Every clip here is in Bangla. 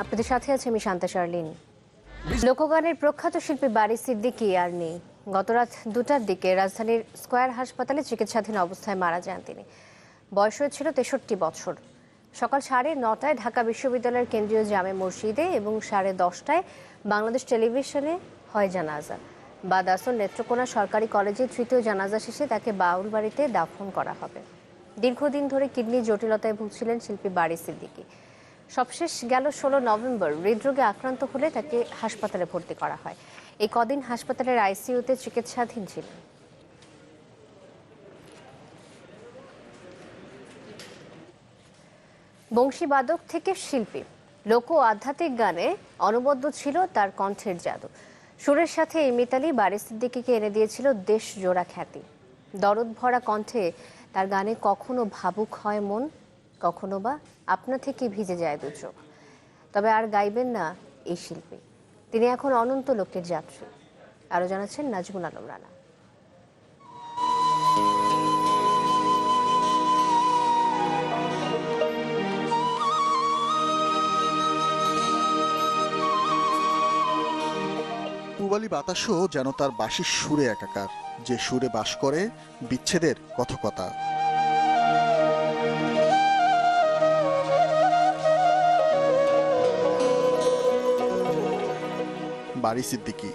আপনাদের সাথে আছে আমি শান্তা শার্লিন। লোকগানের প্রখ্যাত শিল্পী বারী সিদ্দিকী আর নেই। গতরাত 2টার দিকে রাজধানীর স্কয়ার হাসপাতালে চিকিৎসাধীন অবস্থায় মারা যান তিনি। বয়স হয়েছিল 63 বছর। সকাল 9:30টায় ঢাকা বিশ্ববিদ্যালয়ের কেন্দ্রীয় জামে মসজিদে এবং 10:30টায় বাংলাদেশ টেলিভিশনে হয় জানাজা। বাদ আসর নেত্রকোনা সরকারি কলেজে তৃতীয় জানাজা শেষে তাকে বাউলবাড়িতে দাফন করা হবে। দীর্ঘদিন ধরে কিডনি জটিলতায় ভুগছিলেন শিল্পী বারী সিদ্দিকী। সবশেষ গেল 16 নভেম্বর হৃদরোগে আক্রান্ত হলে তাকে হাসপাতালে ভর্তি করা হয়। এই কদিন হাসপাতালের আইসিইউতে চিকিৎসাধীন ছিলেন। বংশীবাদক থেকে শিল্পী, লোক ও আধ্যাত্মিক গানে অনবদ্য ছিল তার কণ্ঠের জাদু। সুরের সাথে এই মিতালি বারী সিদ্দিকীকে এনে দিয়েছিল দেশ জোড়া খ্যাতি। দরদ ভরা কণ্ঠে তার গানে কখনো ভাবুক হয় মন, কখনো বা আপনা থেকে ভিজে যায় দু চোখ। তবে আর গাইবেন না এই শিল্পী, তিনি এখন অনন্ত লোকের যাত্রী। আরো জানাচ্ছেন নাজমুল আলম রানা। পূবালী বাতাসও যেন তার বাঁশির সুরে একাকার, যে সুরে বাস করে বিচ্ছেদের কথকতা। বারী সিদ্দিকী,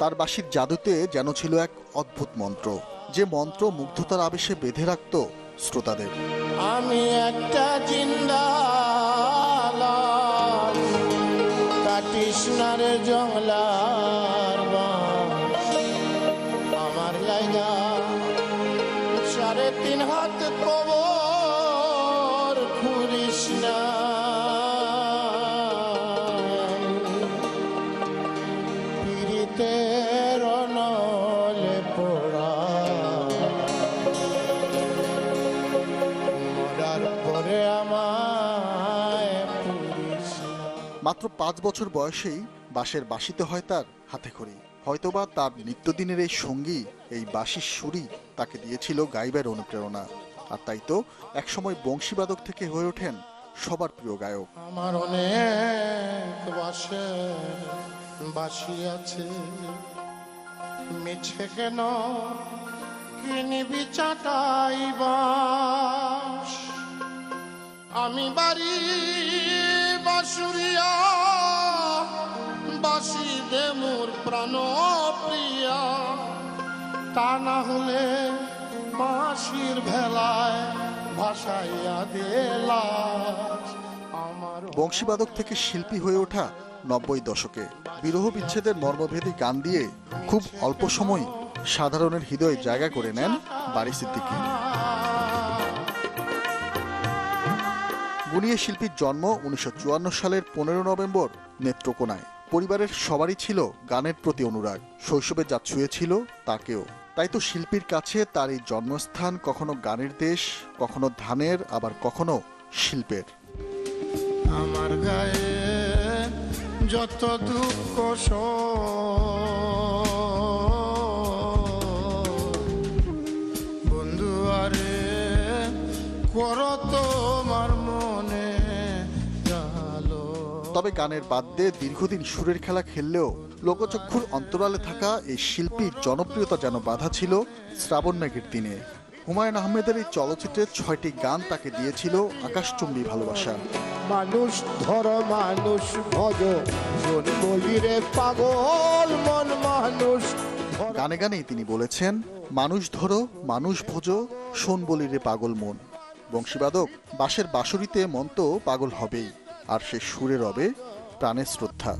তার বাঁশির জাদুতে যেন ছিল এক অদ্ভুত মন্ত্র, যে মন্ত্র মুগ্ধতার আবেশে বেঁধে রাখত শ্রোতাদের। আমি একটা কৃষ্ণারে জংলার আমার লাইগা 3.5 হাত কবর খুলিস না। পীড়িতের নলে পোড়া মরার পরে আমায় পুরিস না। মাত্র 5 বছর বয়সেই বাঁশের বাঁশিতে হয় তার হাতেখড়ি। হয়তোবা তার নিত্যদিনের এই সঙ্গী, এই বাঁশির সুরই তাকে দিয়েছিল গাইবার অনুপ্রেরণা। আর তাই তো একসময় বংশীবাদক থেকে হয়ে ওঠেন সবার প্রিয় গায়ক। আমার অনেক বাঁশি আছে, মিছে কেন কিনিবি চাটাই বাঁশ। আমি বাড়ি বাঁশুরিয়া বাঁশি দে মোর প্রাণ প্রিয়া, তা না হলে বাঁশির ভেলায় ভাসাইয়া দিলাস আমার। বংশীবাদক থেকে শিল্পী হয়ে ওঠা 90 দশকে বিরহ বিচ্ছেদের মর্মভেদী গান দিয়ে খুব অল্প সময় সাধারণের হৃদয়ে জায়গা করে নেন বারী সিদ্দিকী। গুণিয়ে শিল্পীর জন্ম 1954 সালের 15 নভেম্বর নেত্রকোনায়। পরিবারের সবারই ছিল গানের প্রতি অনুরাগ, শৈশবে যা ছুঁয়েছিল তাকেও। তাই তো শিল্পীর কাছে তার এই জন্মস্থান কখনো গানের দেশ, কখনো ধানের, আবার কখনো শিল্পের। আমার গায়ে যত দুঃখ বন্ধু আরে করো তোমার মনে জালো। তবে গানের বাদ্যে দীর্ঘদিন সুরের খেলা খেললেও লোকচক্ষুর অন্তরালে থাকা এই শিল্পীর জনপ্রিয়তা যেন বাধা ছিল শ্রাবণ মেঘের দিনে। হুমায়ুন আহমেদের এই চলচ্চিত্রের 6টি গান তাকে দিয়েছিল আকাশচুম্বী ভালোবাসা। মানুষ ধর মানুষ ভজ বলি রে পাগল মন মানুষ। গানে গানেই তিনি বলেছেন, মানুষ ধরো মানুষ ভোজো শোন বলি রে পাগল মন। বংশীবাদক বাঁশের বাঁশুরিতে মন তো পাগল হবেই, আর সে সুরে রবে প্রাণের শ্রদ্ধা।